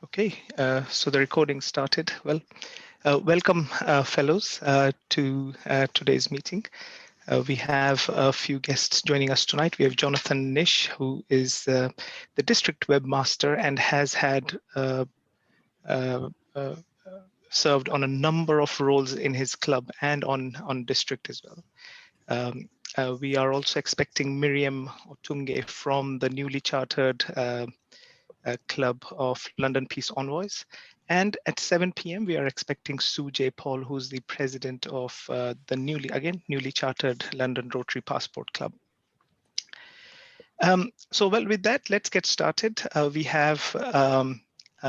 Okay, so the recording started. Well, welcome, fellows, to today's meeting. We have a few guests joining us tonight. We have Jonathan Nish, who is the district webmaster and has had uh, uh, served on a number of roles in his club and on district as well. We are also expecting Miriam Otengo from the newly chartered club of London Peace Envoys. And at 7 p.m., we are expecting Sujay Paul, who's the president of the newly chartered London Rotary Passport Club. So, well, with that, let's get started. We have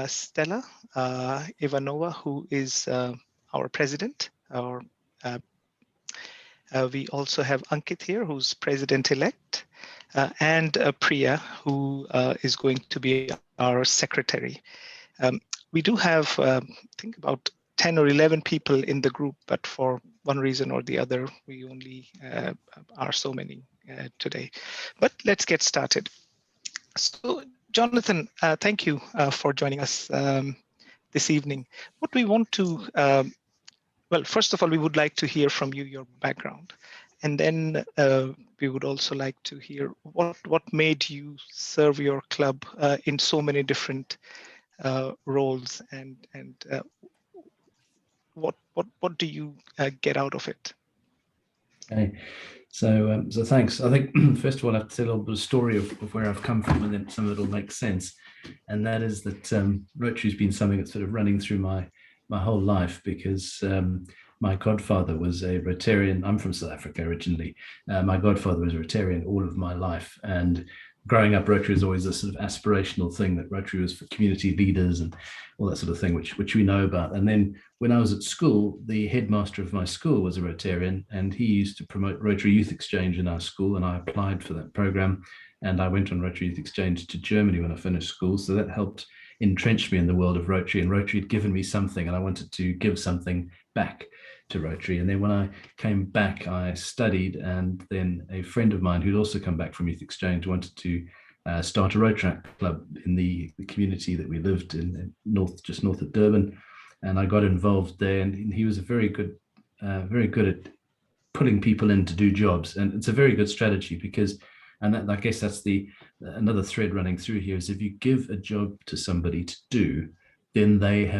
Stella Ivanova, who is our president. We also have Ankit here, who's president-elect, and Priya, who is going to be our secretary. We do have, I think, about 10 or 11 people in the group, but for one reason or the other, we only are so many today. But let's get started. So, Jonathan, thank you for joining us this evening. What we want to, well, first of all, we would like to hear from you your background. And then we would also like to hear what made you serve your club in so many different roles, and what do you get out of it? Okay, so thanks. I think first of all I have to tell a little bit of story of where I've come from, and then some of it will make sense. And that is that Rotary's been something that's sort of running through my whole life, because my godfather was a Rotarian. I'm from South Africa originally. My godfather was a Rotarian all of my life, and growing up, Rotary was always a sort of aspirational thing, that Rotary was for community leaders and all that sort of thing, which we know about. And then when I was at school, the headmaster of my school was a Rotarian, and he used to promote Rotary Youth Exchange in our school, and I applied for that program, and I went on Rotary Youth Exchange to Germany when I finished school. So that helped entrench me in the world of Rotary, and Rotary had given me something, and I wanted to give something back to Rotary. And then when I came back, I studied, and then a friend of mine who'd also come back from Youth Exchange wanted to start a Rotary club in the community that we lived in, just north of Durban, and I got involved there. And he was very good at pulling people in to do jobs, and it's a very good strategy, because, and that, I guess that's another thread running through here, is if you give a job to somebody to do, then they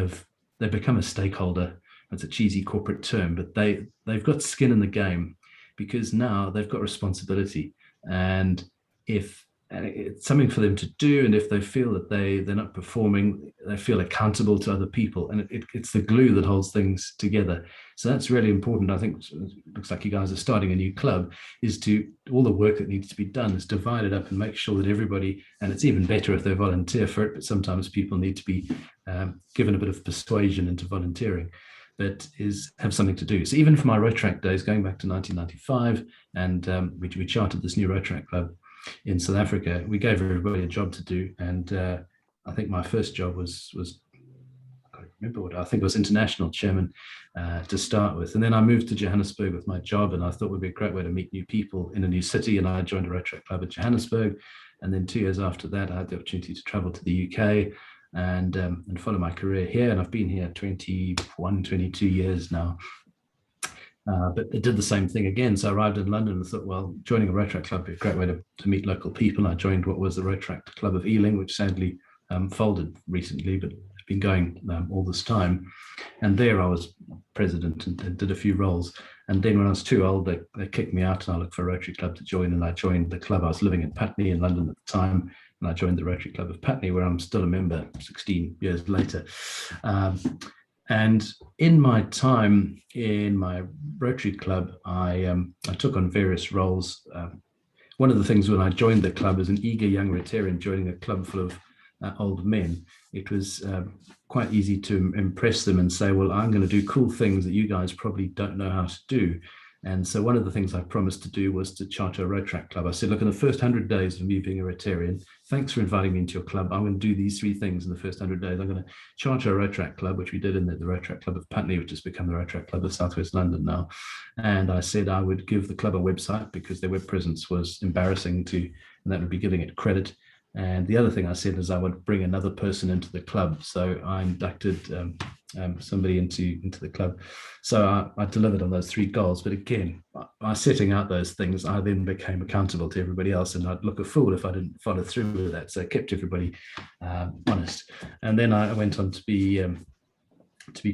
become a stakeholder. It's a cheesy corporate term, but they've got skin in the game, because now they've got responsibility, and if it's something for them to do, and if they feel that they're not performing, they feel accountable to other people, and it's the glue that holds things together. So that's really important. I think it looks like you guys are starting a new club, is to all the work that needs to be done is divided up and make sure that everybody, and it's even better if they volunteer for it, but sometimes people need to be given a bit of persuasion into volunteering, but have something to do. So even for my Rotary days, going back to 1995, and we chartered this new Rotary club in South Africa, we gave everybody a job to do. And I think my first job was I can't remember what, I think it was international chairman to start with. And then I moved to Johannesburg with my job, and I thought it would be a great way to meet new people in a new city. And I joined a Rotary club in Johannesburg. And then 2 years after that, I had the opportunity to travel to the UK and follow my career here. And I've been here 21, 22 years now. But it did the same thing again. So I arrived in London and thought, well, joining a Rotary club would be a great way to meet local people. I joined what was the Rotary Club of Ealing, which sadly folded recently, but it's been going all this time. And there I was president and did a few roles. And then when I was too old, they kicked me out, and I looked for a Rotary club to join. And I joined the club. I was living in Putney in London at the time, and I joined the Rotary Club of Putney, where I'm still a member 16 years later. And in my time in my Rotary club, I took on various roles. One of the things when I joined the club as an eager young Rotarian joining a club full of old men, it was quite easy to impress them and say, well, I'm going to do cool things that you guys probably don't know how to do. And so one of the things I promised to do was to charter a Rotary club. I said, look, in the first 100 days of me being a Rotarian, thanks for inviting me into your club. I'm going to do these 3 things in the first 100 days. I'm going to charter a Rotary club, which we did in the Rotary Club of Putney, which has become the Rotary Club of Southwest London now. And I said I would give the club a website, because their web presence was embarrassing and that would be giving it credit. And the other thing I said is I would bring another person into the club. So I inducted somebody into the club. So I delivered on those 3 goals. But again, by setting out those things, I then became accountable to everybody else, and I'd look a fool if I didn't follow through with that. So it kept everybody honest. And then I went on to be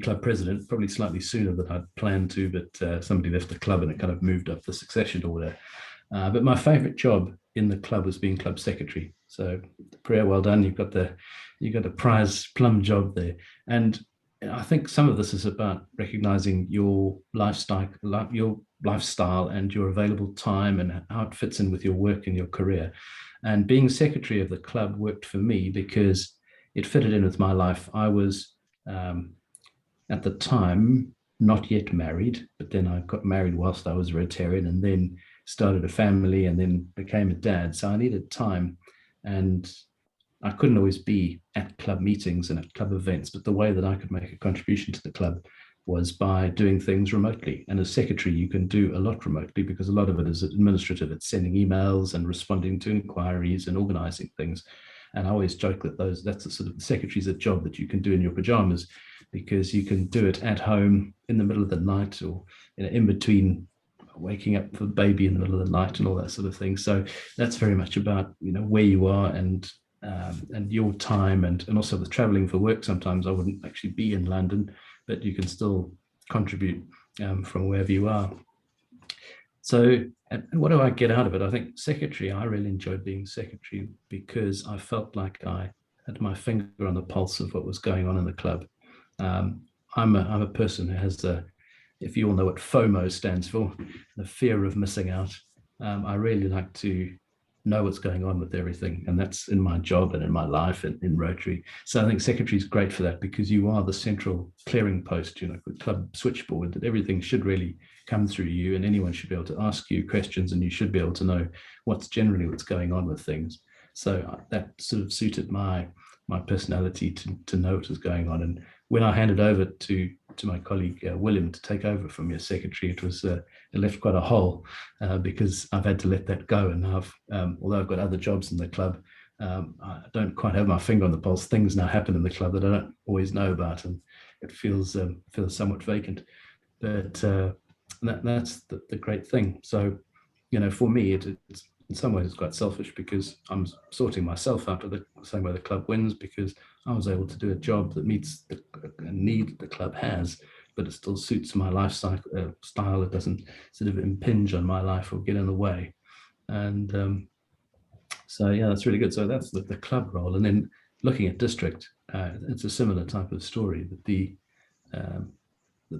club president, probably slightly sooner than I'd planned to, but somebody left the club and it kind of moved up the succession order. But my favorite job in the club was being club secretary. So Priya, well done. You've got the prize plum job there. And I think some of this is about recognizing your lifestyle and your available time and how it fits in with your work and your career. And being secretary of the club worked for me because it fitted in with my life. I was at the time not yet married, but then I got married whilst I was a Rotarian, and then started a family, and then became a dad. So I needed time, and I couldn't always be at club meetings and at club events, but the way that I could make a contribution to the club was by doing things remotely. And as secretary, you can do a lot remotely because a lot of it is administrative. It's sending emails and responding to inquiries and organizing things. And I always joke that that's the sort of the secretary's a job that you can do in your pajamas, because you can do it at home in the middle of the night, or in between waking up for the baby in the middle of the night and all that sort of thing. So that's very much about where you are and your time, and also the traveling for work. Sometimes I wouldn't actually be in London, but you can still contribute from wherever you are. So, and what do I get out of it? I think secretary, I really enjoyed being secretary because I felt like I had my finger on the pulse of what was going on in the club. I'm a person who has if you all know what FOMO stands for, the fear of missing out. I really like to know what's going on with everything, and that's in my job and in my life and in Rotary. So I think secretary is great for that, because you are the central clearing post, the club switchboard, that everything should really come through you, and anyone should be able to ask you questions, and you should be able to know what's going on with things. So that sort of suited my personality to know what was going on. And when I handed over to my colleague William to take over from your secretary, it was it left quite a hole because I've had to let that go. And although I've got other jobs in the club, I don't quite have my finger on the pulse. Things now happen in the club that I don't always know about, and it feels somewhat vacant. But that's the great thing. So, for me, it's in some ways it's quite selfish, because I'm sorting myself out of the same way the club wins, because I was able to do a job that meets the need the club has, but it still suits my lifestyle style. It doesn't sort of impinge on my life or get in the way. And so, yeah, that's really good. So that's the club role. And then looking at district, it's a similar type of story, that the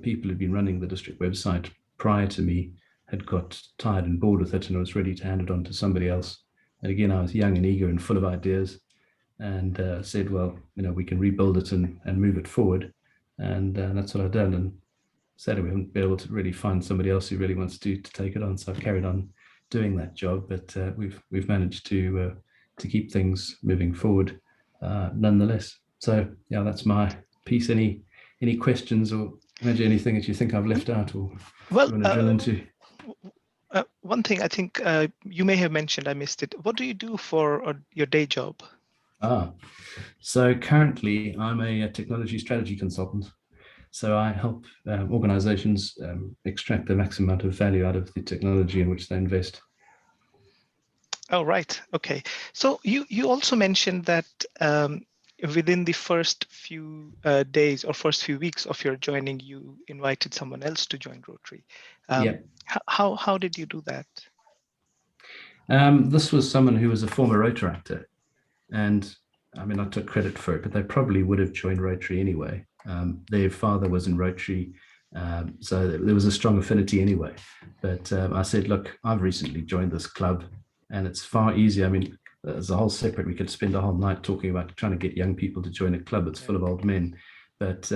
people who'd been running the district website prior to me had got tired and bored with it, and was ready to hand it on to somebody else. And again, I was young and eager and full of ideas, and said, well, we can rebuild it and move it forward. And that's what I've done. And sadly, we haven't been able to really find somebody else who really wants to take it on. So I've carried on doing that job, but we've managed to keep things moving forward nonetheless. So yeah, that's my piece. Any questions, or imagine anything that you think I've left out, or well, you want to drill into? One thing I think you may have mentioned, I missed it. What do you do for your day job? So currently I'm a technology strategy consultant. So I help organizations extract the maximum amount of value out of the technology in which they invest. Oh, right. Okay. So you also mentioned that within the first few days or first few weeks of your joining, you invited someone else to join Rotary. Yeah. How did you do that? This was someone who was a former Rotary actor, and I mean, I took credit for it, but they probably would have joined Rotary anyway. Their father was in Rotary, so there was a strong affinity anyway. But I said, look, I've recently joined this club, and it's far easier. I mean, as a whole separate, we could spend a whole night talking about trying to get young people to join a club that's full of old men. But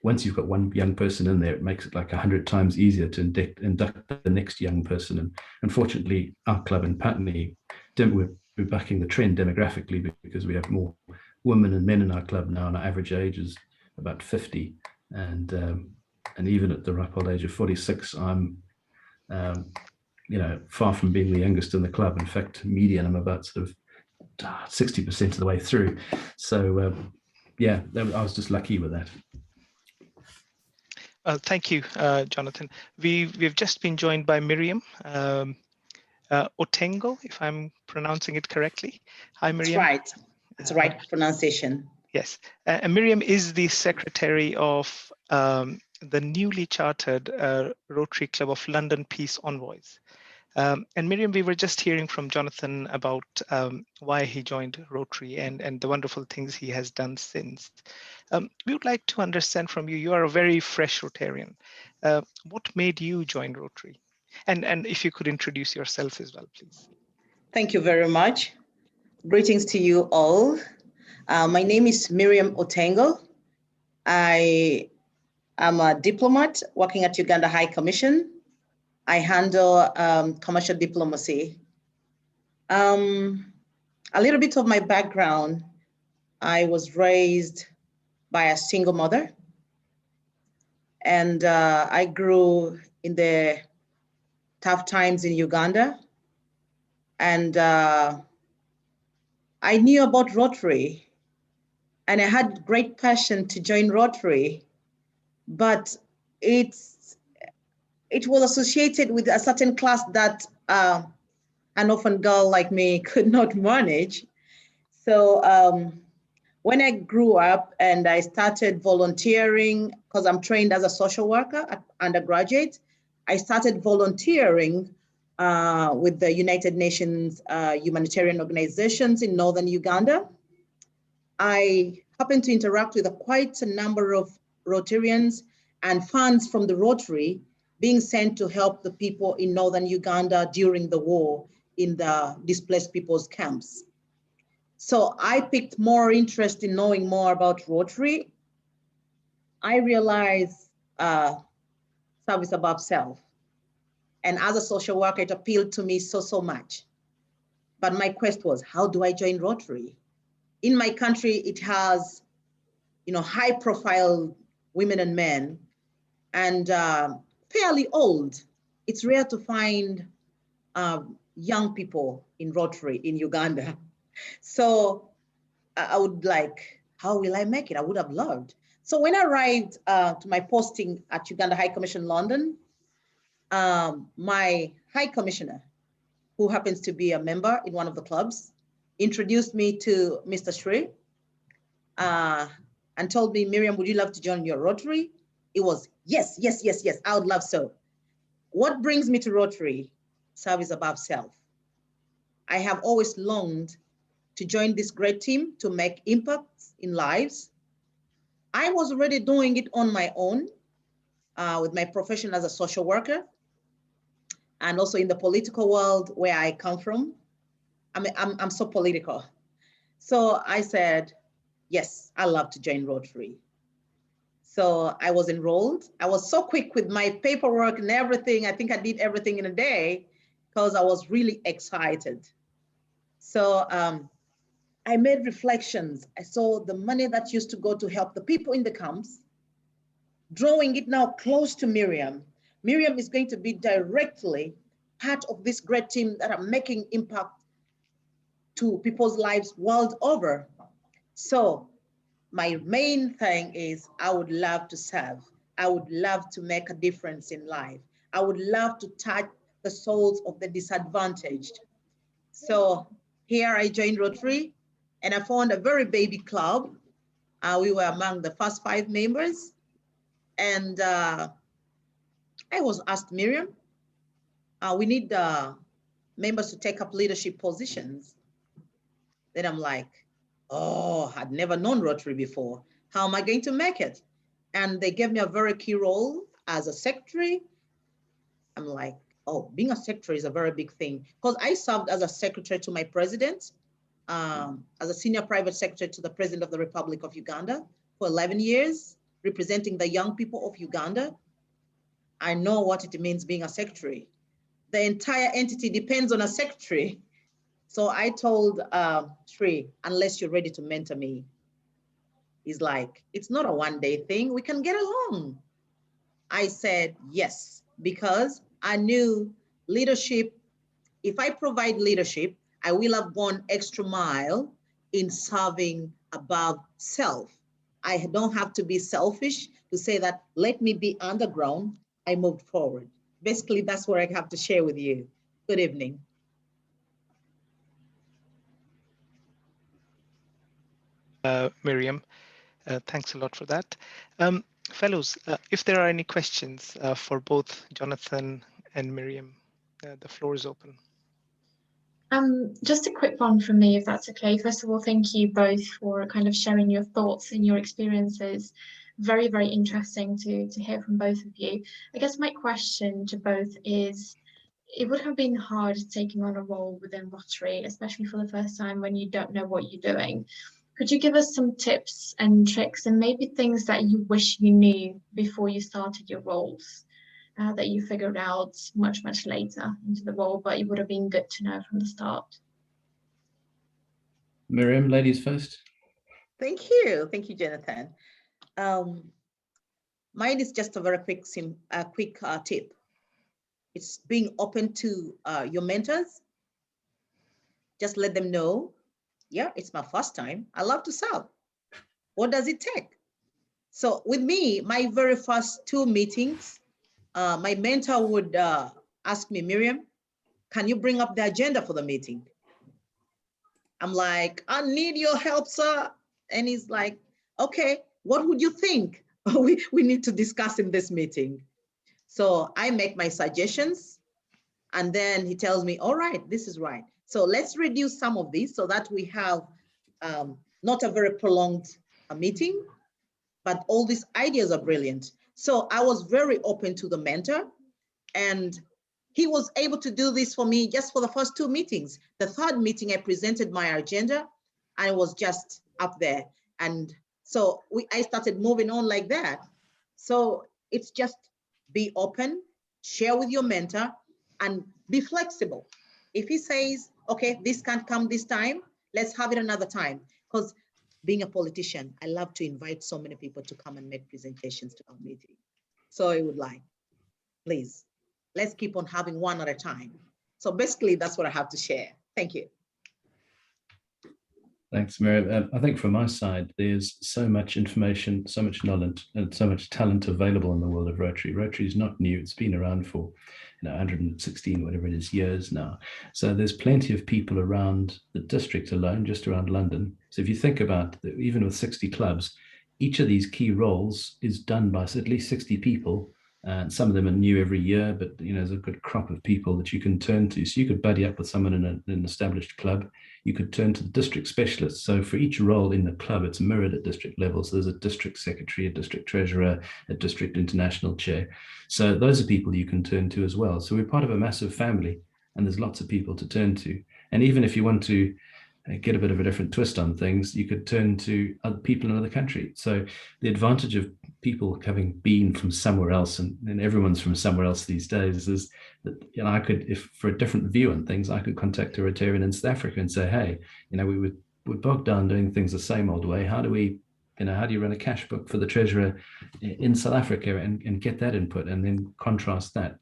once you've got one young person in there, it makes it like 100 times easier to induct the next young person. And unfortunately, our club in Putney, we're backing the trend demographically, because we have more women and men in our club now, and our average age is about 50. And even at the ripe old age of 46, I'm far from being the youngest in the club. In fact, median, I'm about sort of 60% of the way through. So yeah, I was just lucky with that. Thank you, Jonathan. We've just been joined by Miriam Otengo, if I'm pronouncing it correctly. Hi, Miriam. That's right. It's the right pronunciation. Yes. Miriam is the secretary of the newly chartered Rotary Club of London Peace Envoys. And Miriam, we were just hearing from Jonathan about why he joined Rotary and the wonderful things he has done since. We would like to understand from you, you are a very fresh Rotarian. What made you join Rotary? And if you could introduce yourself as well, please. Thank you very much. Greetings to you all. My name is Miriam Otengo. I am a diplomat working at Uganda High Commission. I handle commercial diplomacy. A little bit of my background. I was raised by a single mother, and I grew in the tough times in Uganda. And I knew about Rotary, and I had great passion to join Rotary, but it was associated with a certain class that an orphan girl like me could not manage. So when I grew up and I started volunteering, because I'm trained as a social worker at undergraduate, I started volunteering with the United Nations humanitarian organizations in northern Uganda. I happened to interact with quite a number of Rotarians and funds from the Rotary being sent to help the people in northern Uganda during the war in the displaced people's camps. So I picked more interest in knowing more about Rotary. I realized service above self. And as a social worker, it appealed to me so much. But my quest was, how do I join Rotary? In my country, it has, high profile women and men, and fairly old. It's rare to find young people in Rotary in Uganda. So I would like, how will I make it? I would have loved. So when I arrived to my posting at Uganda High Commission London, my High Commissioner, who happens to be a member in one of the clubs, introduced me to Mr. Sri and told me, Miriam, would you love to join your Rotary? It was, yes, I would love so. What brings me to Rotary? Service above self. I have always longed to join this great team to make impacts in lives. I was already doing it on my own with my profession as a social worker, and also in the political world where I come from. I'm so political. So I said, yes, I love to join Rotary. So I was enrolled. I was so quick with my paperwork and everything. I think I did everything in a day because I was really excited. So I made reflections. I saw the money that used to go to help the people in the camps, drawing it now close to Miriam. Miriam is going to be directly part of this great team that are making impact to people's lives world over. So my main thing is I would love to serve. I would love to make a difference in life. I would love to touch the souls of the disadvantaged. So here I joined Rotary, and I found a very baby club. We were among the first 5 members. And I was asked, Miriam, we need members to take up leadership positions. Then I'm like, oh, I'd never known Rotary before. How am I going to make it? And they gave me a very key role as a secretary. I'm like, oh, being a secretary is a very big thing, because I served as a secretary to my president, as a senior private secretary to the President of the Republic of Uganda for 11 years, representing the young people of Uganda. I know what it means being a secretary. The entire entity depends on a secretary. So I told Sri, unless you're ready to mentor me, he's like, it's not a one-day thing, we can get along. I said yes, because I knew leadership, if I provide leadership, I will have gone extra mile in serving above self. I don't have to be selfish to say that, let me be underground. I moved forward. Basically, that's what I have to share with you. Good evening. Miriam, thanks a lot for that. Fellows, if there are any questions for both Jonathan and Miriam, the floor is open. Just a quick one from me, if that's okay. First of all, thank you both for kind of sharing your thoughts and your experiences. Very, very interesting to hear from both of you. I guess my question to both is, it would have been hard taking on a role within Rotary, especially for the first time when you don't know what you're doing. Could you give us some tips and tricks and maybe things that you wish you knew before you started your roles, that you figured out much, much later into the role, but it would have been good to know from the start? Miriam, ladies first. Thank you. Thank you, Jonathan. Mine is just a very quick tip. It's being open to your mentors. Just let them know, yeah, it's my first time. I love to serve. What does it take? So with me, my very first 2 meetings, my mentor would ask me, Miriam, can you bring up the agenda for the meeting? I'm like, I need your help, sir. And he's like, okay, what would you think we need to discuss in this meeting? So I make my suggestions, and then he tells me, all right, this is right. So let's reduce some of these so that we have not a very prolonged meeting, but all these ideas are brilliant. So I was very open to the mentor, and he was able to do this for me just for the first 2 meetings. The 3rd meeting, I presented my agenda, and it was just up there. And so I started moving on like that. So it's just be open, share with your mentor, and be flexible. If he says, okay, this can't come this time, let's have it another time. Because being a politician, I love to invite so many people to come and make presentations to our meeting. So I would like, please, let's keep on having one at a time. So basically, that's what I have to share. Thank you. Thanks, Miriam. I think from my side, there's so much information, so much knowledge, and so much talent available in the world of Rotary. Rotary is not new. It's been around for 116, whatever it is, years now. So there's plenty of people around the district alone, just around London. So if you think about, even with 60 clubs, each of these key roles is done by at least 60 people. And some of them are new every year, but there's a good crop of people that you can turn to. So you could buddy up with someone in an established club. You could turn to the district specialist. So for each role in the club, it's mirrored at district level. So there's a district secretary, a district treasurer, a district international chair. So those are people you can turn to as well. So we're part of a massive family, and there's lots of people to turn to. And even if you want to get a bit of a different twist on things, you could turn to other people in another country. So the advantage of people having been from somewhere else, and everyone's from somewhere else these days, is that I could, if for a different view on things, I could contact a Rotarian in South Africa and say, hey, we're bogged down doing things the same old way. How do we, how do you run a cash book for the treasurer in South Africa and get that input and then contrast that?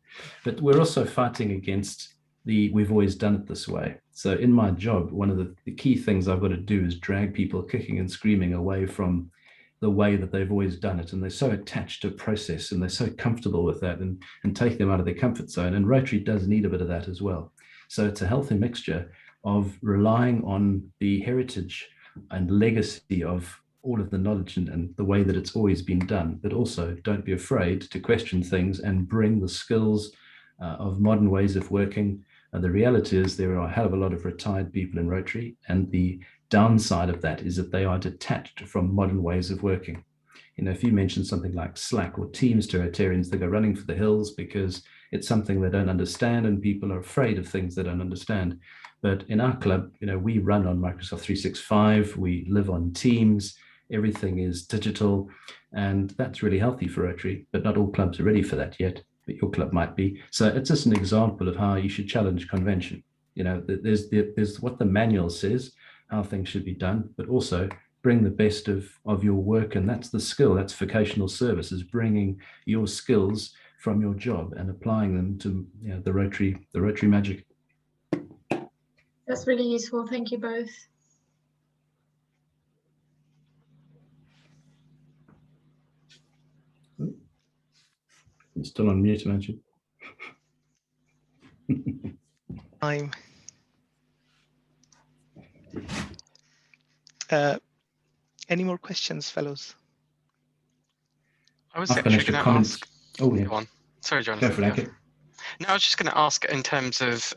But we're also fighting against we've always done it this way. So in my job, one of the key things I've got to do is drag people kicking and screaming away from the way that they've always done it. And they're so attached to a process and they're so comfortable with that, and take them out of their comfort zone. And Rotary does need a bit of that as well. So it's a healthy mixture of relying on the heritage and legacy of all of the knowledge and the way that it's always been done, but also don't be afraid to question things and bring the skills of modern ways of working. The reality is there are a hell of a lot of retired people in Rotary, and the downside of that is that they are detached from modern ways of working. If you mention something like Slack or Teams to Rotarians, they go running for the hills because it's something they don't understand, and people are afraid of things they don't understand. But in our club, we run on Microsoft 365, we live on Teams, everything is digital, and that's really healthy for Rotary, but not all clubs are ready for that yet. But your club might be. So it's just an example of how you should challenge convention. There's what the manual says, how things should be done, but also bring the best of your work. And that's the skill, that's vocational service, is bringing your skills from your job and applying them to the Rotary magic. That's really useful. Thank you both. You're still on mute, aren't you? Time. Any more questions, fellows? I was I've actually finished going your to comments. ask. Oh, yeah. Go on. Sorry, Go Jonathan. for it, No, I was just going to ask in terms of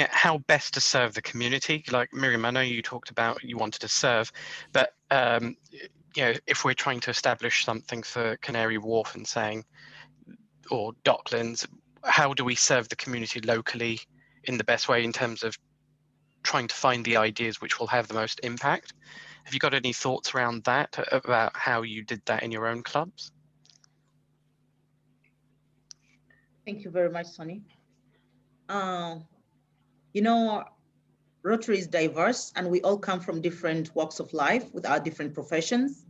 how best to serve the community. Like Miriam, I know you talked about you wanted to serve, but if we're trying to establish something for Canary Wharf and saying, or Docklands, how do we serve the community locally in the best way in terms of trying to find the ideas which will have the most impact? Have you got any thoughts around that, about how you did that in your own clubs? Thank you very much, Sonny. Rotary is diverse and we all come from different walks of life with our different professions.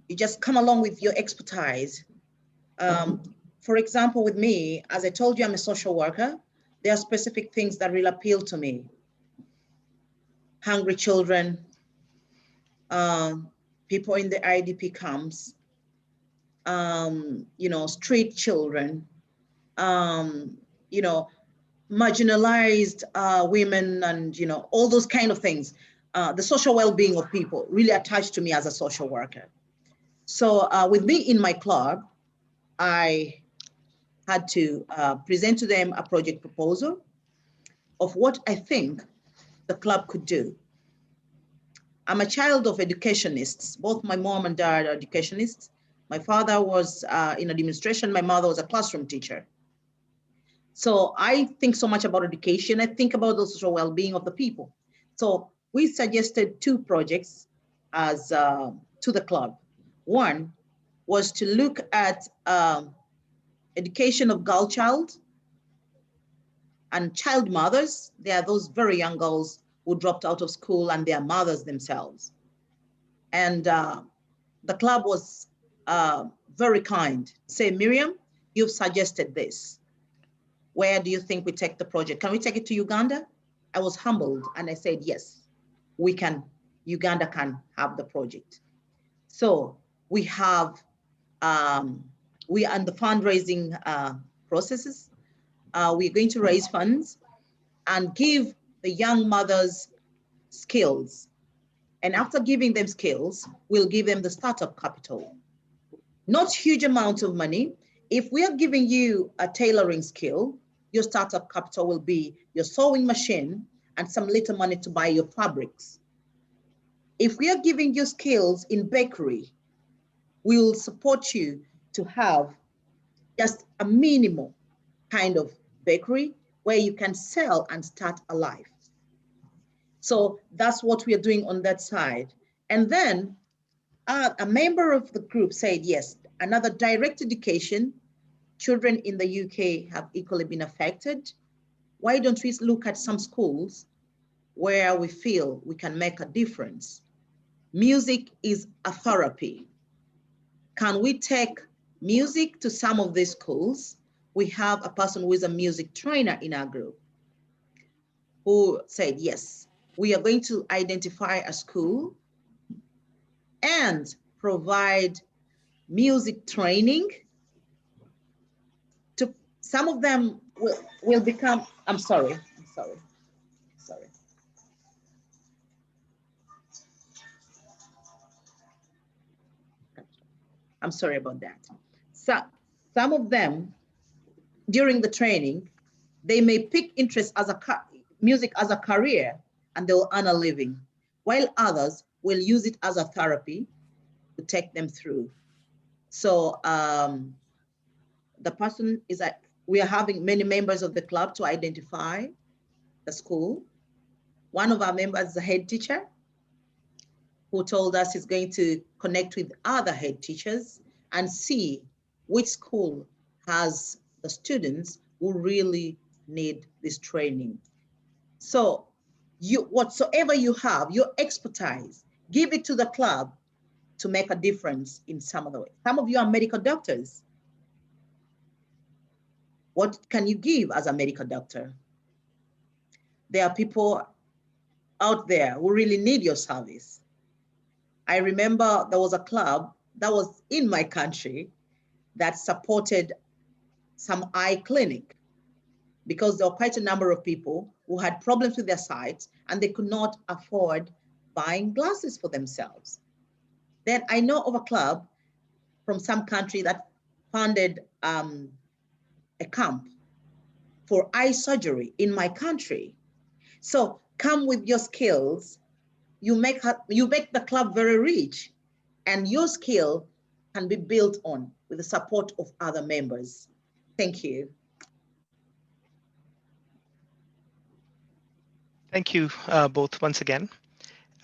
You just come along with your expertise. For example, with me, as I told you, I'm a social worker. There are specific things that really appeal to me. Hungry children, people in the IDP camps, street children, marginalized women, and all those kind of things. The social well-being of people really attached to me as a social worker. So with me in my club, I had to present to them a project proposal of what I think the club could do. I'm a child of educationists. Both my mom and dad are educationists. My father was in administration. My mother was a classroom teacher. So I think so much about education. I think about the social well-being of the people. So we suggested 2 projects as to the club. One was to look at education of girl child and child mothers. There are those very young girls who dropped out of school and they are mothers themselves. And the club was very kind. Say, Miriam, you've suggested this. Where do you think we take the project? Can we take it to Uganda? I was humbled and I said, yes, we can. Uganda can have the project. So we have, we are in the fundraising processes. We're going to raise funds and give the young mothers skills. And after giving them skills, we'll give them the startup capital. Not huge amount of money. If we are giving you a tailoring skill, your startup capital will be your sewing machine and some little money to buy your fabrics. If we are giving you skills in bakery, we will support you to have just a minimal kind of bakery where you can sell and start a life. So that's what we are doing on that side. And then a member of the group said, yes, another direct education. Children in the UK have equally been affected. Why don't we look at some schools where we feel we can make a difference? Music is a therapy. Can we take music to some of these schools? We have a person who is a music trainer in our group who said, yes, we are going to identify a school and provide music training. To some of them will become, I'm sorry. I'm sorry about that. So some of them during the training, they may pick interest as music as a career and they'll earn a living, while others will use it as a therapy to take them through. So the person is that we are having many members of the club to identify the school. One of our members is a head teacher who told us he's going to connect with other head teachers and see which school has the students who really need this training. So whatsoever you have, your expertise, give it to the club to make a difference in some other way. Some of you are medical doctors. What can you give as a medical doctor? there are people out there who really need your service. I remember there was a club that was in my country that supported some eye clinic because there were quite a number of people who had problems with their sight and they could not afford buying glasses for themselves. Then I know of a club from some country that funded a camp for eye surgery in my country. So come with your skills, you make the club very rich, and your skill can be built on with the support of other members. Thank you. Thank you both once again.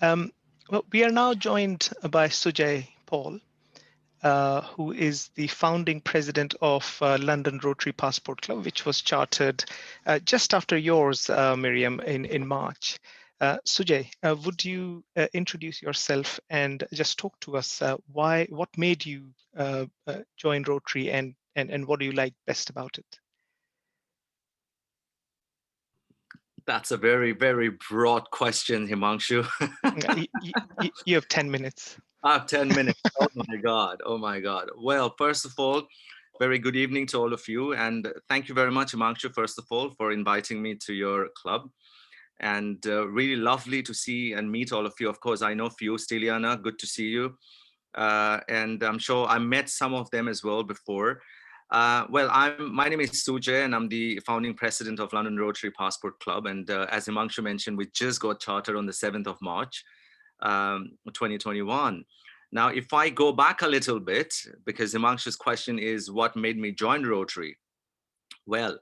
Well, we are now joined by Sujay Paul, who is the founding president of London Rotary Passport Club, which was chartered just after yours, Miriam, in March. Sujay, would you introduce yourself and just talk to us what made you join Rotary and what do you like best about it? That's a very, very broad question, Himanshu. You have 10 minutes. I have 10 minutes. Oh my God. Oh my God. Well, first of all, very good evening to all of you. And thank you very much, Himanshu, first of all, for inviting me to your club. And really lovely to see and meet all of you. Of course, I know few, Stiliana, good to see you. And I'm sure I met some of them as well before. Well, my name is Sujay, and I'm the founding president of London Rotary Passport Club. And as Himanshu mentioned, we just got chartered on the 7th of March, 2021. Now, if I go back a little bit, because Himanshu's question is what made me join Rotary? Well,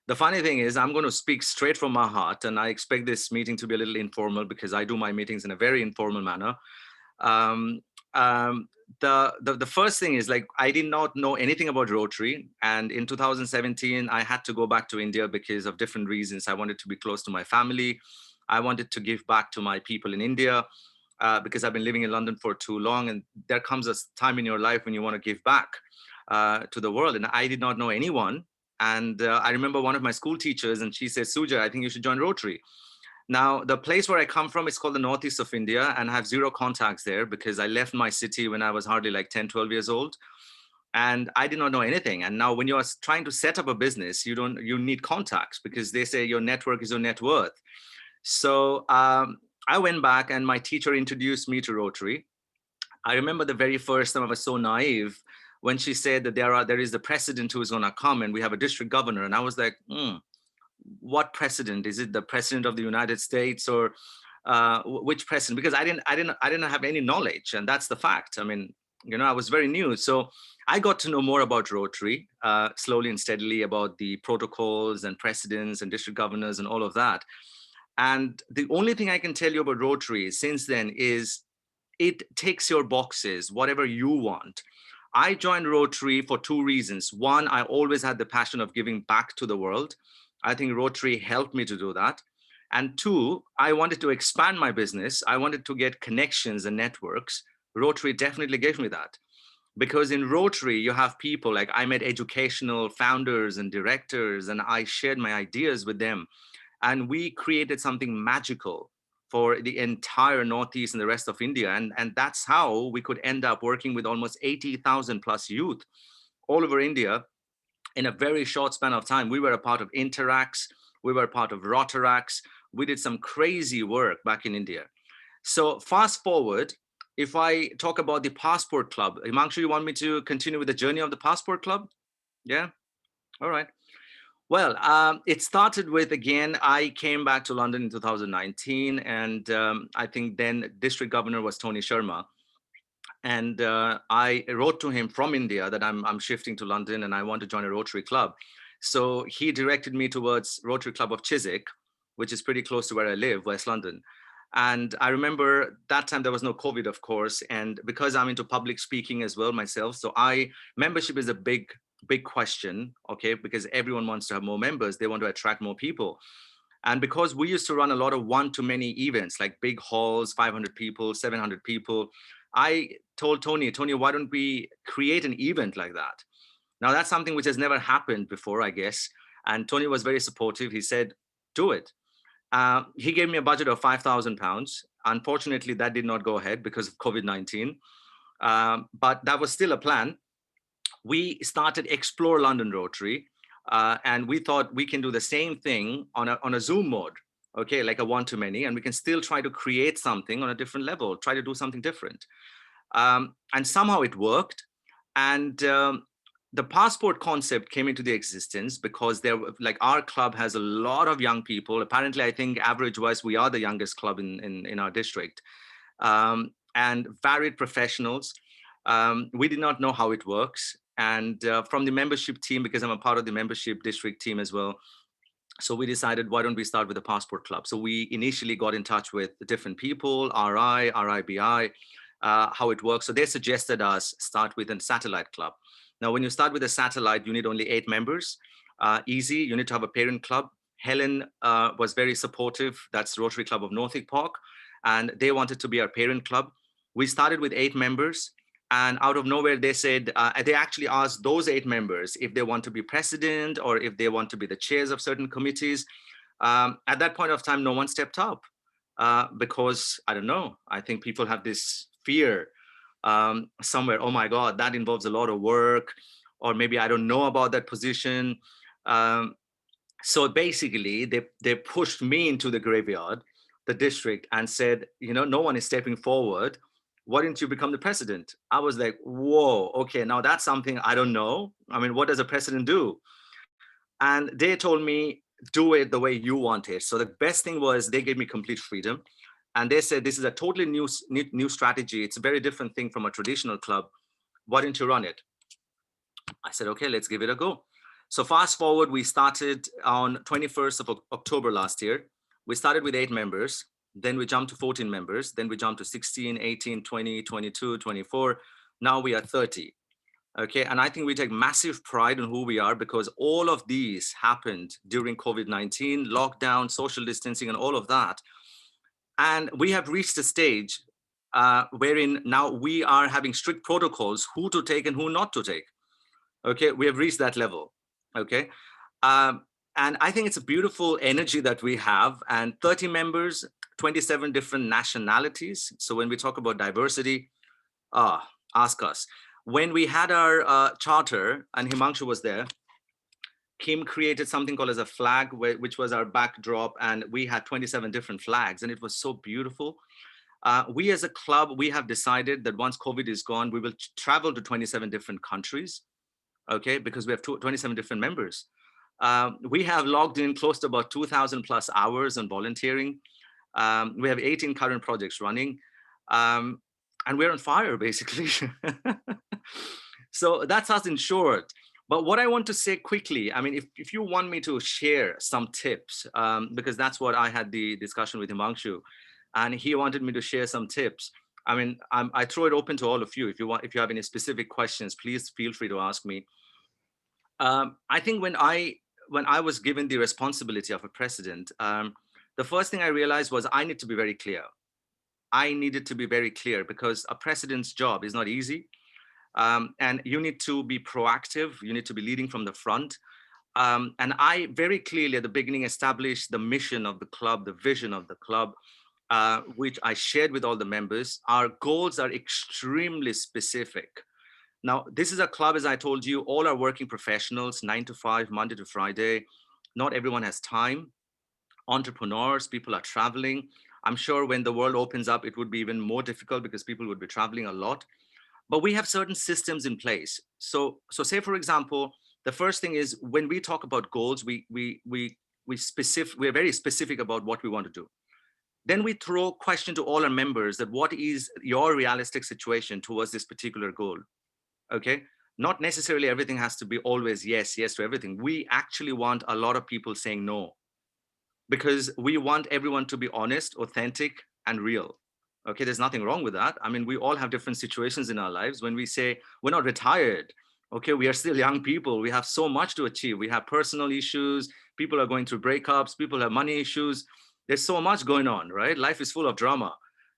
the funny thing is I'm going to speak straight from my heart, and I expect this meeting to be a little informal because I do my meetings in a very informal manner. The first thing is, like, I did not know anything about Rotary, and in 2017 I had to go back to India because of different reasons. I wanted to be close to my family. I wanted to give back to my people in India because I've been living in London for too long, and there comes a time in your life when you want to give back to the world. And I did not know anyone, and I remember one of my school teachers, and she said, Sujay, I think you should join Rotary. Now, the place where I come from is called the northeast of India, and I have zero contacts there because I left my city when I was hardly like 10, 12 years old. And I did not know anything. And now when you are trying to set up a business, you need contacts because they say your network is your net worth. So I went back and my teacher introduced me to Rotary. I remember the very first time I was so naive when she said that there is the president who is going to come and we have a district governor. And I was like, what president? Is it the president of the United States or which president? Because I didn't have any knowledge, and that's the fact. I mean, you know, I was very new. So I got to know more about Rotary slowly and steadily, about the protocols and presidents and district governors and all of that. And the only thing I can tell you about Rotary since then is it ticks your boxes, whatever you want. I joined Rotary for two reasons. One, I always had the passion of giving back to the world. I think Rotary helped me to do that. And two, I wanted to expand my business. I wanted to get connections and networks. Rotary definitely gave me that. Because in Rotary, you have people like I met educational founders and directors, and I shared my ideas with them. And we created something magical for the entire Northeast and the rest of India. And that's how we could end up working with almost 80,000 plus youth all over India in a very short span of time. We were a part of Interacts, we were a part of Rotaracts. We did some crazy work back in India. So fast forward, if I talk about the Passport Club, Himanshu, you want me to continue with the journey of the Passport Club? Yeah, all right. Well, it started with, again, I came back to London in 2019, and I think then District Governor was Tony Sharma. And I wrote to him from India that I'm shifting to London and I want to join a Rotary Club. So he directed me towards Rotary Club of Chiswick, which is pretty close to where I live, West London. And I remember that time there was no COVID, of course. And because I'm into public speaking as well myself, so membership is a big question, okay? Because everyone wants to have more members. They want to attract more people. And because we used to run a lot of one-to-many events, like big halls, 500 people, 700 people, I told Tony, why don't we create an event like that? Now that's something which has never happened before, I guess. And Tony was very supportive. He said, do it. He gave me a budget of £5,000. Unfortunately, that did not go ahead because of COVID-19. But that was still a plan. We started Explore London Rotary, and we thought we can do the same thing on a Zoom mode, okay, like a one-to-many, and we can still try to create something on a different level, try to do something different. And somehow it worked. And the passport concept came into the existence because like our club has a lot of young people. Apparently, I think average-wise, we are the youngest club in our district, and varied professionals. We did not know how it works. And from the membership team, because I'm a part of the membership district team as well, so we decided, why don't we start with a passport club? So we initially got in touch with different people, RI, RIBI, how it works. So they suggested us start with a satellite club. Now, when you start with a satellite, you need only 8 members. Easy, you need to have a parent club. Helen was very supportive. That's Rotary Club of Northwick Park. And they wanted to be our parent club. We started with 8 members. And out of nowhere, they said, they actually asked those 8 members if they want to be president or if they want to be the chairs of certain committees. At that point of time, no one stepped up because, I don't know, I think people have this fear somewhere, oh my God, that involves a lot of work, or maybe I don't know about that position. So basically, they pushed me into the graveyard, the district, and said, you know, no one is stepping forward. Why didn't you become the president? I was like, whoa, okay, now that's something I don't know. I mean, what does a president do? And they told me, do it the way you want it. So the best thing was they gave me complete freedom. And they said, this is a totally new strategy. It's a very different thing from a traditional club. Why don't you run it? I said, okay, let's give it a go. So fast forward, we started on 21st of October last year. We started with 8 members. Then we jumped to 14 members. Then we jumped to 16, 18, 20, 22, 24. Now we are 30. Okay, and I think we take massive pride in who we are because all of these happened during COVID-19, lockdown, social distancing, and all of that. And we have reached a stage wherein now we are having strict protocols, who to take and who not to take. Okay, we have reached that level. Okay, and I think it's a beautiful energy that we have. And 30 members, 27 different nationalities. So when we talk about diversity, ask us. When we had our charter, and Himanshu was there, Kim created something called as a flag, which was our backdrop, and we had 27 different flags, and it was so beautiful. We as a club, we have decided that once COVID is gone, we will travel to 27 different countries, okay, because we have 27 different members. We have logged in close to about 2,000 plus hours on volunteering. We have 18 current projects running, and we're on fire, basically. So that's us in short. But what I want to say quickly, I mean, if you want me to share some tips, because that's what I had the discussion with Himanshu, and he wanted me to share some tips. I mean, I throw it open to all of you. If you have any specific questions, please feel free to ask me. I think when I was given the responsibility of a president, the first thing I realized was I need to be very clear. I needed to be very clear because a president's job is not easy. And you need to be proactive. You need to be leading from the front. And I very clearly at the beginning established the mission of the club, the vision of the club, which I shared with all the members. Our goals are extremely specific. Now, this is a club, as I told you, all are working professionals, 9 to 5, Monday to Friday. Not everyone has time. Entrepreneurs, people are traveling. I'm sure when the world opens up, it would be even more difficult because people would be traveling a lot. But we have certain systems in place. So say, for example, the first thing is when we talk about goals, we're very specific about what we want to do. Then we throw a question to all our members that what is your realistic situation towards this particular goal? Okay, not necessarily everything has to be always yes to everything. We actually want a lot of people saying no, because we want everyone to be honest, authentic, and real. Okay, there's nothing wrong with that. I mean, we all have different situations in our lives. When we say we're not retired, okay, we are still young people. We have so much to achieve. We have personal issues. People are going through breakups. People have money issues. There's so much going on, right? Life is full of drama.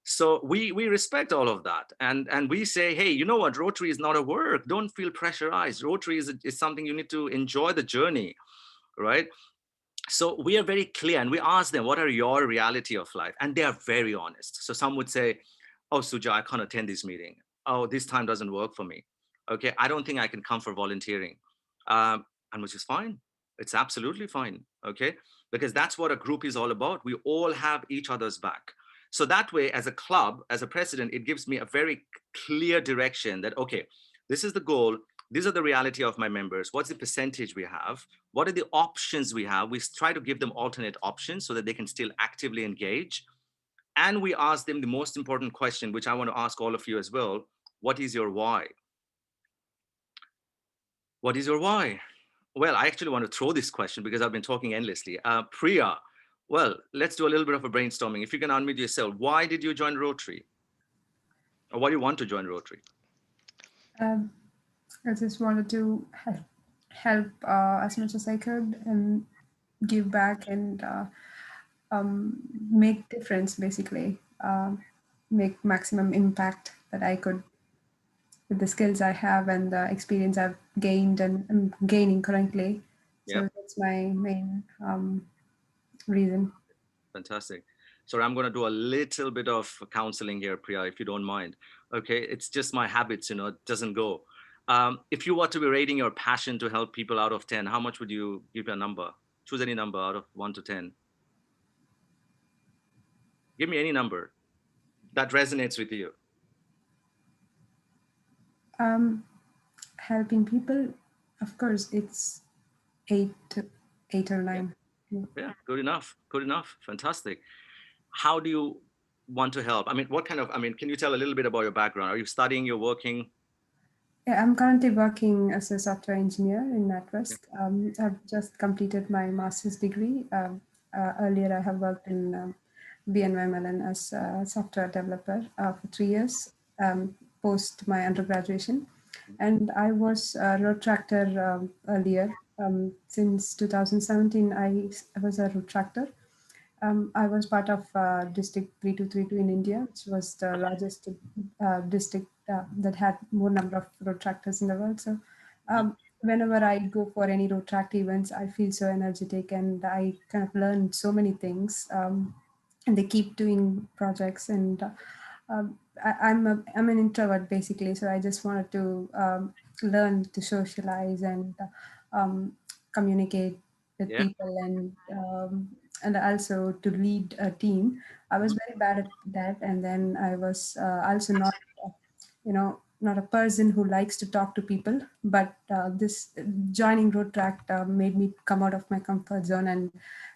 So we respect all of that. And we say, hey, you know what? Rotary is not a work. Don't feel pressurized. Rotary is something you need to enjoy the journey, right? So we are very clear, and we ask them, what are your reality of life? And they are very honest. So some would say, oh, Sujay, I can't attend this meeting. Oh, this time doesn't work for me. Okay, I don't think I can come for volunteering. And which is fine. It's absolutely fine. Okay, because that's what a group is all about. We all have each other's back. So that way, as a club, as a president, it gives me a very clear direction that, okay, this is the goal. These are the reality of my members. What's the percentage we have? What are the options we have? We try to give them alternate options so that they can still actively engage. And we ask them the most important question, which I want to ask all of you as well. What is your why? What is your why? Well, I actually want to throw this question because I've been talking endlessly. Priya, well, let's do a little bit of a brainstorming. If you can unmute yourself, why did you join Rotary? Or why do you want to join Rotary? I just wanted to help as much as I could and give back and make difference, basically, make maximum impact that I could with the skills I have and the experience I've gained and am gaining currently. So Yep. that's my main reason. Fantastic. So I'm going to do a little bit of counseling here, Priya, if you don't mind. Okay, it's just my habits, it doesn't go. If you were to be rating your passion to help people out of 10, how much would you give a number? Choose any number out of 1 to 10. Give me any number that resonates with you. Helping people, of course, it's 8 or 9. Yeah, good enough. Good enough. Fantastic. How do you want to help? I mean, can you tell a little bit about your background? Are you studying, you're working? Yeah, I'm currently working as a software engineer in NatWest. I've just completed my master's degree. Earlier, I have worked in BNY Mellon as a software developer for 3 years post my undergraduation. And I was a road tractor earlier. Since 2017, I was a road tractor. I was part of District 3232 in India, which was the largest district that had more number of road tractors in the world. So whenever I go for any road tractor events, I feel so energetic and I kind of learn so many things. And they keep doing projects and I'm an introvert basically, so I just wanted to learn to socialize and communicate with people and also to lead a team. I was very bad at that, and then I was also not, not a person who likes to talk to people. But this joining Road Tract made me come out of my comfort zone, and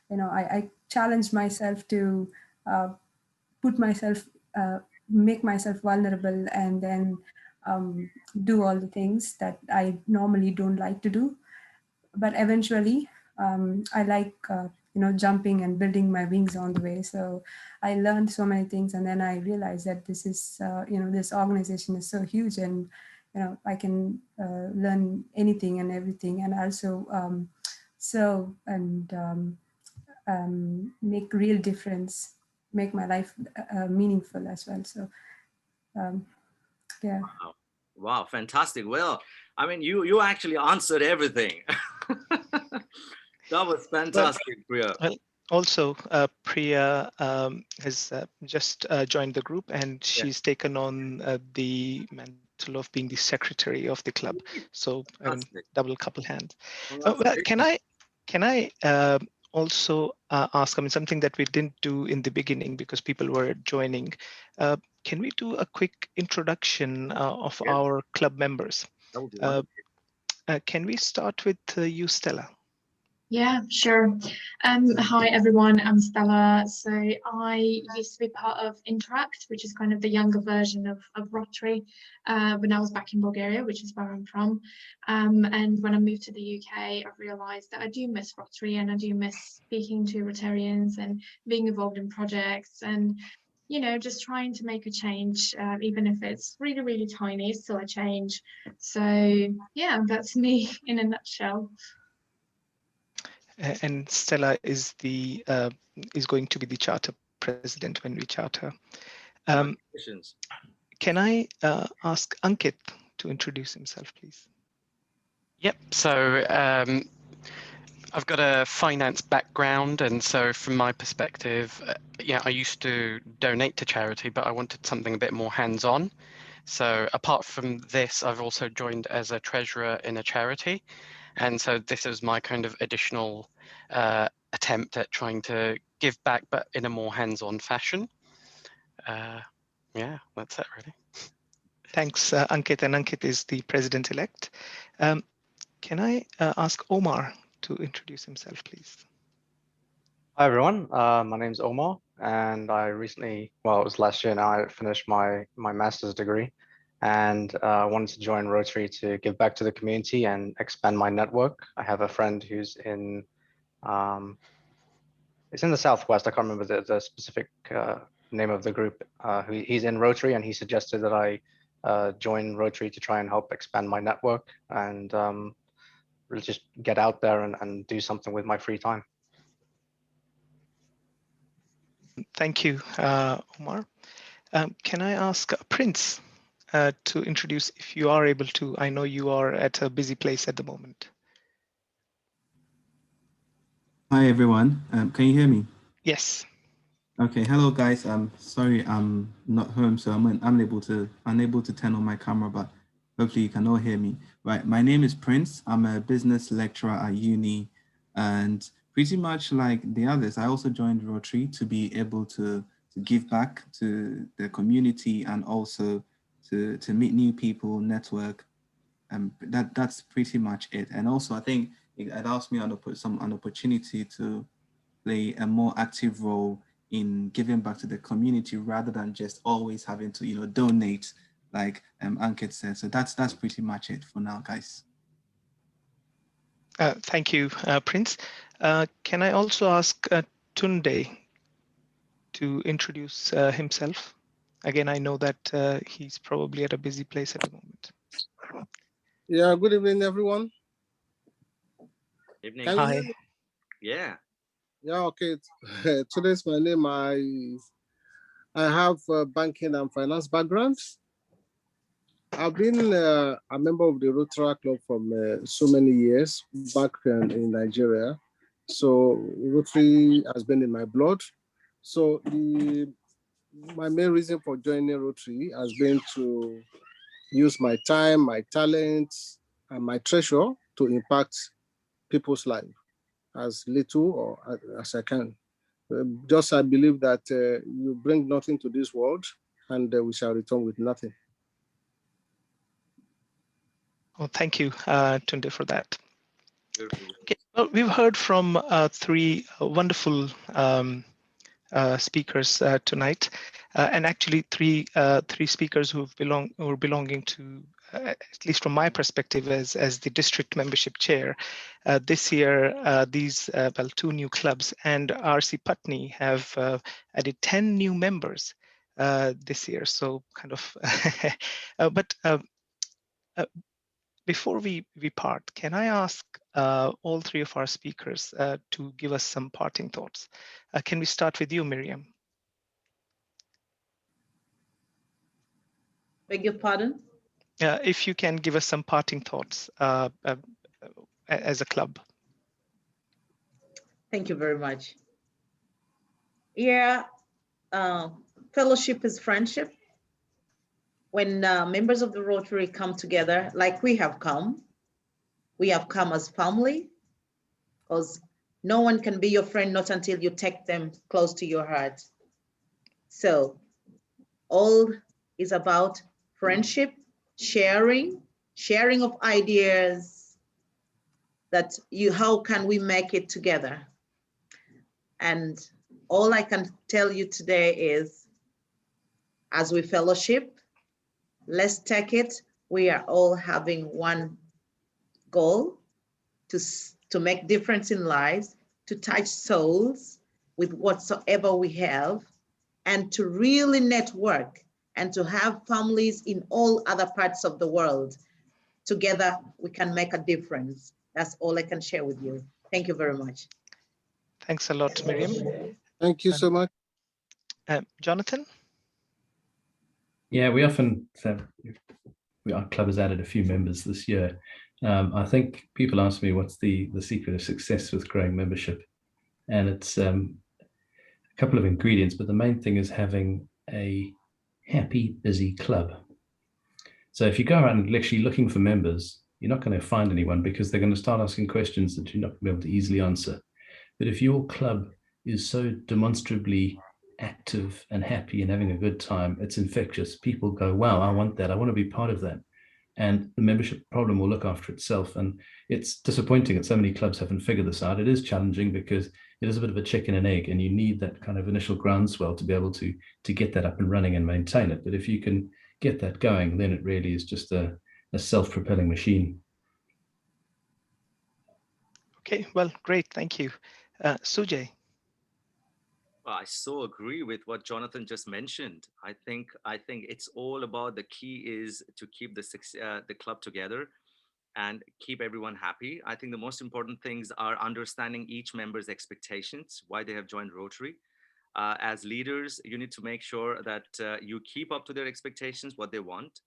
I challenged myself to put myself, make myself vulnerable, and then do all the things that I normally don't like to do. But eventually, I like jumping and building my wings on the way. So I learned so many things, and then I realized that this is this organization is so huge, and I can learn anything and everything, and also serve and make real difference, make my life meaningful as well. So yeah. Wow, fantastic. Well, I mean, you actually answered everything. That was fantastic, Priya. Well, also, Priya has just joined the group, and she's taken on the mantle of being the secretary of the club. So double couple hands. Well, can I also ask? I mean, something that we didn't do in the beginning because people were joining. Can we do a quick introduction of our club members? Can we start with you, Stella? Yeah, sure. Hi, everyone. I'm Stella. So I used to be part of Interact, which is kind of the younger version of Rotary, when I was back in Bulgaria, which is where I'm from. And when I moved to the UK, I realised that I do miss Rotary and I do miss speaking to Rotarians and being involved in projects and, just trying to make a change, even if it's really, really tiny, still a change. So yeah, that's me in a nutshell. And Stella is going to be the charter president when we charter. Can I ask Ankit to introduce himself, please? Yep. So I've got a finance background, and so from my perspective, yeah, I used to donate to charity, but I wanted something a bit more hands-on. So apart from this, I've also joined as a treasurer in a charity. And so this is my kind of additional attempt at trying to give back, but in a more hands-on fashion. Yeah, that's it really. Thanks, Ankit. And Ankit is the president-elect. Can I ask Omar to introduce himself, please? Hi, everyone. My name's Omar, and I recently, well, it was last year now, I finished my master's degree, and I wanted to join Rotary to give back to the community and expand my network. I have a friend who's in, it's in the Southwest. I can't remember the specific name of the group. He's in Rotary, and he suggested that I join Rotary to try and help expand my network and really just get out there and do something with my free time. Thank you, Omar. Can I ask Prince to introduce, if you are able to? I know you are at a busy place at the moment. Hi, everyone. Can you hear me? Yes. Okay. Hello, guys. I'm sorry I'm not home, so I'm unable to turn on my camera, but hopefully you can all hear me. Right. My name is Prince. I'm a business lecturer at uni, and pretty much like the others, I also joined Rotary to be able to give back to the community and also to meet new people, network. That's pretty much it. And also, I think it allows me an opportunity to play a more active role in giving back to the community rather than just always having to, donate, like Ankit said. So that's pretty much it for now, guys. Thank you, Prince. Can I also ask Tunde to introduce himself? Again, I know that he's probably at a busy place at the moment. Yeah, good evening, everyone. Evening. Can you Hi. hear me? Yeah. Yeah, okay. Today's my name. I have a banking and finance background. I've been a member of the Rotary Club from so many years back in Nigeria. So Rotary has been in my blood. So my main reason for joining Rotary has been to use my time, my talents, and my treasure to impact people's life as little or as I can. Just I believe that you bring nothing to this world and we shall return with nothing. Well, thank you, Tunde, for that. Okay. Well, we've heard from three wonderful speakers tonight, and actually three speakers who are belonging to, at least from my perspective as the district membership chair, this year these two new clubs and RC Putney have added 10 new members this year. So kind of, before we part, can I ask all three of our speakers to give us some parting thoughts? Can we start with you, Miriam? Beg your pardon? If you can give us some parting thoughts as a club. Thank you very much. Yeah, fellowship is friendship. When members of the Rotary come together, like we have come as family, because no one can be your friend not until you take them close to your heart. So all is about friendship, sharing of ideas, that how can we make it together? And all I can tell you today is, as we fellowship, let's take it. We are all having one goal to make difference in lives, to touch souls with whatsoever we have, and to really network and to have families in all other parts of the world. Together, we can make a difference. That's all I can share with you. Thank you very much. Thanks a lot, Miriam. Thank you so much. Jonathan? Yeah, our club has added a few members this year. I think people ask me what's the secret of success with growing membership, and it's a couple of ingredients, but the main thing is having a happy, busy club. So if you go around literally looking for members, you're not going to find anyone because they're going to start asking questions that you're not going to be able to easily answer. But if your club is so demonstrably active and happy and having a good time, it's infectious. People go, wow, I want that. I want to be part of that. And the membership problem will look after itself. And it's disappointing that so many clubs haven't figured this out. It is challenging because it is a bit of a chicken and egg, and you need that kind of initial groundswell to be able to get that up and running and maintain it. But if you can get that going, then it really is just a self-propelling machine. Okay, well, great, thank you. Sujay. I so agree with what Jonathan just mentioned. I think it's all about, the key is to keep the club together and keep everyone happy. I think the most important things are understanding each member's expectations, why they have joined Rotary. As leaders, you need to make sure that you keep up to their expectations, what they want.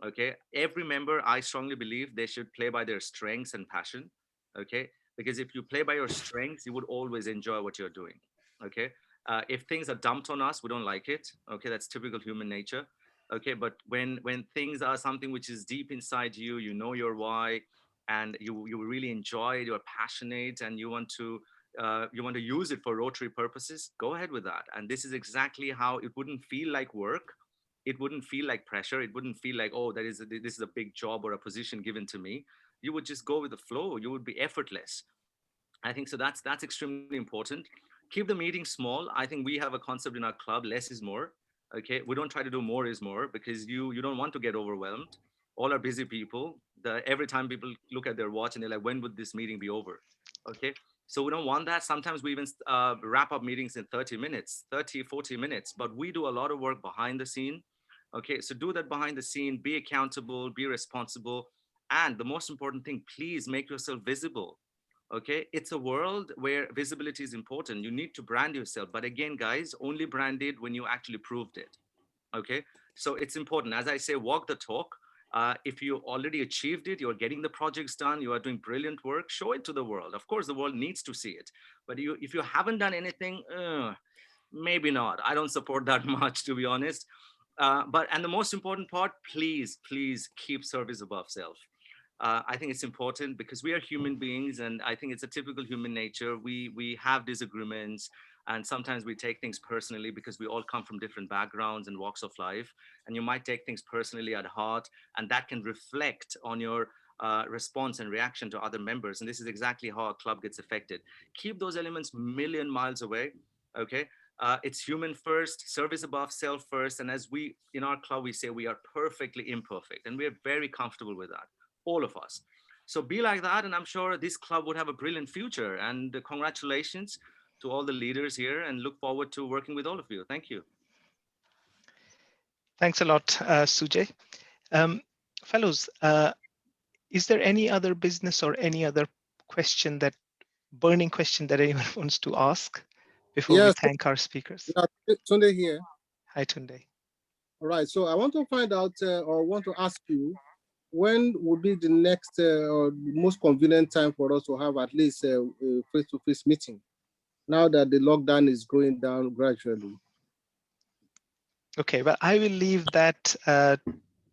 Okay, every member, I strongly believe they should play by their strengths and passion. Okay, because if you play by your strengths, you would always enjoy what you're doing. Okay, if things are dumped on us, we don't like it. Okay, that's typical human nature. Okay, but when things are something which is deep inside you, you know your why, and you really enjoy it, you're passionate, and you want to use it for Rotary purposes, go ahead with that. And this is exactly how it wouldn't feel like work. It wouldn't feel like pressure. It wouldn't feel like, oh, this is a big job or a position given to me. You would just go with the flow. You would be effortless. I think so. That's extremely important. Keep the meeting small. I think we have a concept in our club: less is more. Okay, we don't try to do more is more, because you don't want to get overwhelmed. All are busy people. Every time people look at their watch and they're like, when would this meeting be over? Okay, so we don't want that. Sometimes we even wrap up meetings in 30 minutes, 30, 40 minutes, but we do a lot of work behind the scene. Okay, so do that behind the scene, be accountable, be responsible. And the most important thing, please make yourself visible. Okay, it's a world where visibility is important. You need to brand yourself, but again, guys, only brand it when you actually proved it. Okay, so it's important, as I say, walk the talk. If you already achieved it, you're getting the projects done, you are doing brilliant work, show it to the world. Of course the world needs to see it, but if you haven't done anything, maybe not. I don't support that much, to be honest. And the most important part, please keep service above self. I think it's important because we are human beings, and I think it's a typical human nature. We have disagreements, and sometimes we take things personally because we all come from different backgrounds and walks of life. And you might take things personally at heart, and that can reflect on your response and reaction to other members. And this is exactly how a club gets affected. Keep those elements a million miles away. Okay. It's human first, service above self first. And as we in our club, we say we are perfectly imperfect, and we're very comfortable with that, all of us. So be like that, and I'm sure this club would have a brilliant future. And congratulations to all the leaders here, and look forward to working with all of you. Thank you. Thanks a lot, Sujay. Fellows, is there any other business or any other burning question that anyone wants to ask before we thank our speakers? Tunde here. Hi, Tunde. All right, so I want to find out or want to ask you, when would be the next or most convenient time for us to have at least a face-to-face meeting, now that the lockdown is going down gradually? Okay, well, I will leave that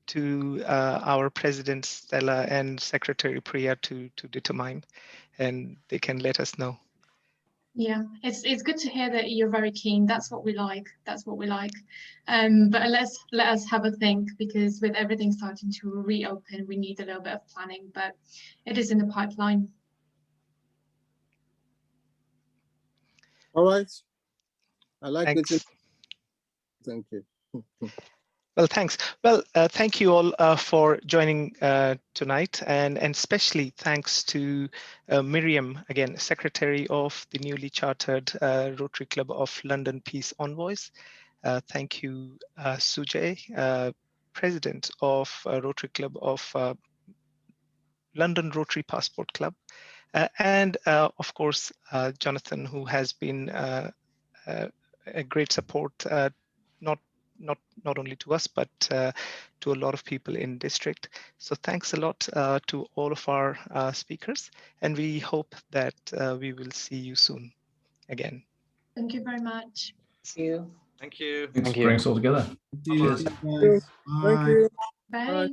to our President Stella and Secretary Priya to determine, and they can let us know. Yeah, it's good to hear that you're very keen. That's what we like. That's what we like. But let us have a think, because with everything starting to reopen, we need a little bit of planning. But it is in the pipeline. All right. I like it. Thank you. Well, thanks. Well, thank you all for joining tonight, and especially thanks to Miriam, again, Secretary of the newly chartered Rotary Club of London Peace Envoys. Thank you, Sujay, President of Rotary Club of London Rotary Passport Club, and of course, Jonathan, who has been a great support, not not only to us, but to a lot of people in district. So thanks a lot to all of our speakers, and we hope that we will see you soon again. Thank you very much. Thank you. Thank you. Thanks Thank for you. bringing us all together. Cheers. Thank you. Bye. Bye.